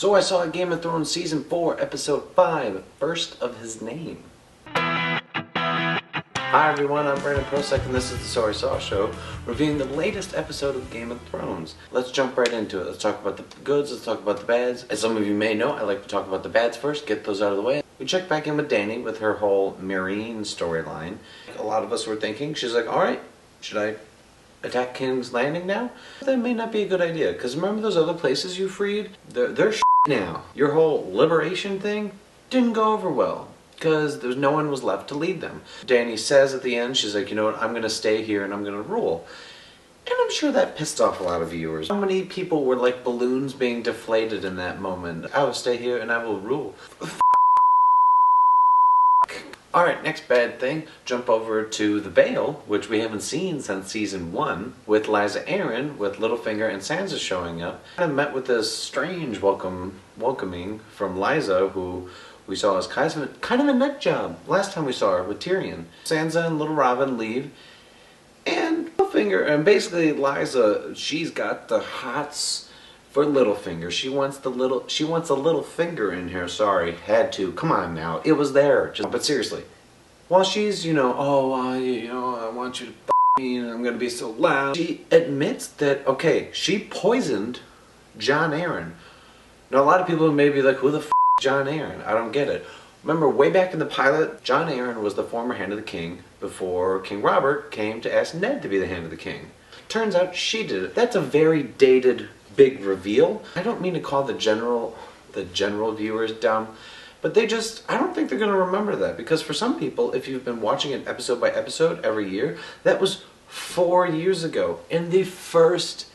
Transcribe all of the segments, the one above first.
So I saw Game of Thrones Season 4, Episode 5, First of His Name. Hi everyone, I'm Brandon Prosek and this is the So I Saw Show, reviewing the latest episode of Game of Thrones. Let's jump right into it. Let's talk about the goods, let's talk about the bads. As some of you may know, I like to talk about the bads first, get those out of the way. We checked back in with Dany with her whole Meereen storyline. A lot of us were thinking, she's like, alright, should I attack King's Landing now? That may not be a good idea, because remember those other places you freed? They're now. Your whole liberation thing didn't go over well, because no one was left to lead them. Dany says at the end, she's like, you know what, I'm going to stay here and I'm going to rule. And I'm sure that pissed off a lot of viewers. How many people were like balloons being deflated in that moment? I will stay here and I will rule. Alright, next bad thing, jump over to the Vale, which we haven't seen since Season 1, with Lysa Arryn, with Littlefinger and Sansa showing up. I met with this strange welcoming from Lysa, who we saw as kind of a nut job last time we saw her with Tyrion. Sansa and Little Robin leave, and Littlefinger, and basically Lysa, she's got the hots for Littlefinger. She wants a little finger in here. Sorry, had to. Come on now, it was there. But seriously, while she's, I want you to me and I'm gonna be so loud, she admits that, okay, she poisoned Jon Arryn. Now a lot of people may be like, who the f Jon Arryn? I don't get it. Remember, way back in the pilot, Jon Arryn was the former Hand of the King before King Robert came to ask Ned to be the Hand of the King. Turns out she did it. That's a very dated big reveal. I don't mean to call the general viewers dumb, but I don't think they're going to remember that, because for some people, if you've been watching it episode by episode every year, that was 4 years ago in the first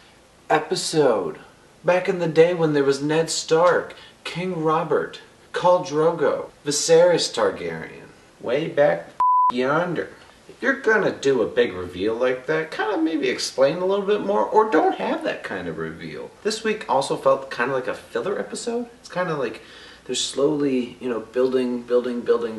episode. Back in the day when there was Ned Stark, King Robert, Khal Drogo, Viserys Targaryen, way back yonder. If you're gonna do a big reveal like that, kind of maybe explain a little bit more, or don't have that kind of reveal. This week also felt kind of like a filler episode. It's kind of like they're slowly, building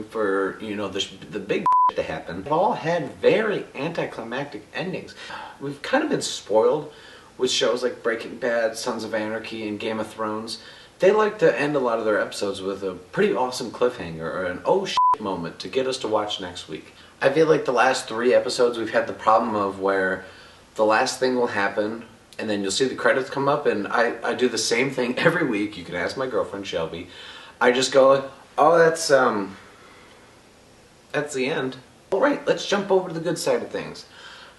for, the big to happen. They've all had very anticlimactic endings. We've kind of been spoiled with shows like Breaking Bad, Sons of Anarchy, and Game of Thrones. They like to end a lot of their episodes with a pretty awesome cliffhanger or an oh shit moment to get us to watch next week. I feel like the last 3 episodes we've had the problem of where the last thing will happen and then you'll see the credits come up, and I do the same thing every week. You can ask my girlfriend Shelby. I just go, oh, that's the end. Alright, let's jump over to the good side of things.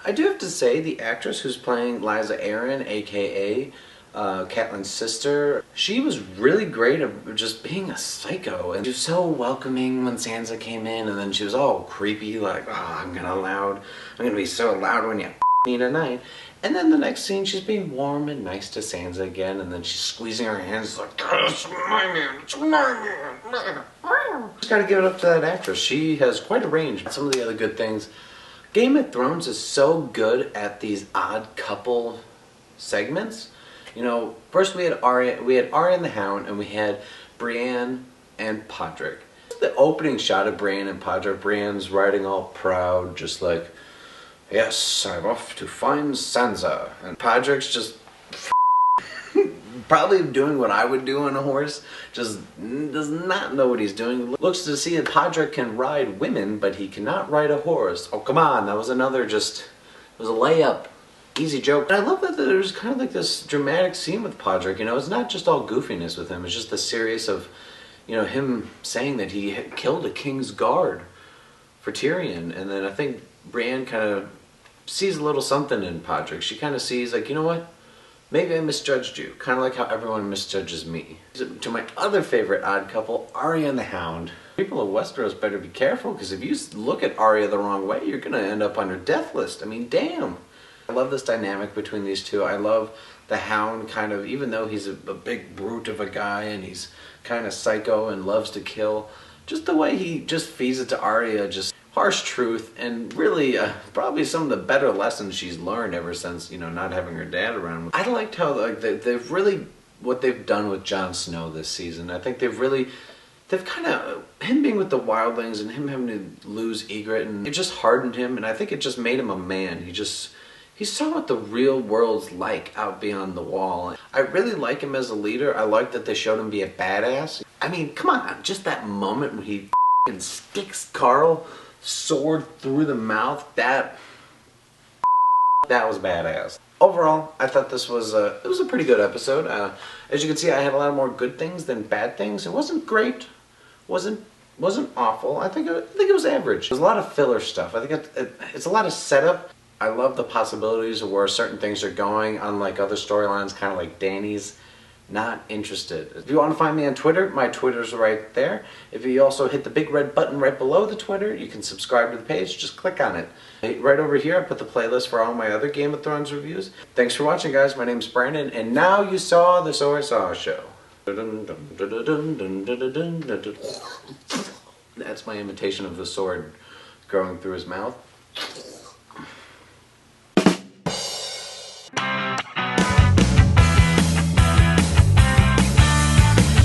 I do have to say, the actress who's playing Lysa Arryn, aka Catelyn's sister, she was really great at just being a psycho, and she was so welcoming when Sansa came in, and then she was all creepy, like, oh, I'm gonna be so loud when you me tonight. And then the next scene, she's being warm and nice to Sansa again, and then she's squeezing her hands like, it's my man, it's my man. Just gotta give it up to that actress. She has quite a range. Some of the other good things. Game of Thrones is so good at these odd couple segments. First we had Arya and the Hound, and we had Brienne and Podrick. The opening shot of Brienne and Podrick, Brienne's riding all proud, just like, yes, I'm off to find Sansa. And Podrick's just probably doing what I would do on a horse, just does not know what he's doing. Looks to see that Podrick can ride women, but he cannot ride a horse. Oh, come on, that was another it was a layup. Easy joke. And I love that there's kind of like this dramatic scene with Podrick. It's not just all goofiness with him. It's just the serious of, him saying that he killed a king's guard for Tyrion. And then I think Brienne kind of sees a little something in Podrick. She kind of sees, like, you know what? Maybe I misjudged you. Kind of like how everyone misjudges me. To my other favorite odd couple, Arya and the Hound. People of Westeros better be careful, because if you look at Arya the wrong way, you're going to end up on her death list. I mean, damn. I love this dynamic between these two. I love the Hound kind of, even though he's a big brute of a guy and he's kind of psycho and loves to kill, just the way he just feeds it to Arya, just harsh truth, and really probably some of the better lessons she's learned ever since, not having her dad around. I liked how they've really, what they've done with Jon Snow this season. I think they've kind of, him being with the wildlings and him having to lose Ygritte, and it just hardened him, and I think it just made him a man. He saw what the real world's like out beyond the wall. I really like him as a leader. I like that they showed him be a badass. I mean, come on, just that moment when he f***ing sticks Carl sword through the mouth, that was badass. Overall, I thought this was it was a pretty good episode. As you can see, I had a lot more good things than bad things. It wasn't great, wasn't awful. I think it was average. There's a lot of filler stuff. I think it's a lot of setup. I love the possibilities of where certain things are going, unlike other storylines, kind of like Danny's. Not interested. If you want to find me on Twitter, my Twitter's right there. If you also hit the big red button right below the Twitter, you can subscribe to the page. Just click on it. Right over here, I put the playlist for all my other Game of Thrones reviews. Thanks for watching, guys. My name's Brandon, and now you saw the Sword Saw Show. That's my imitation of the sword going through his mouth.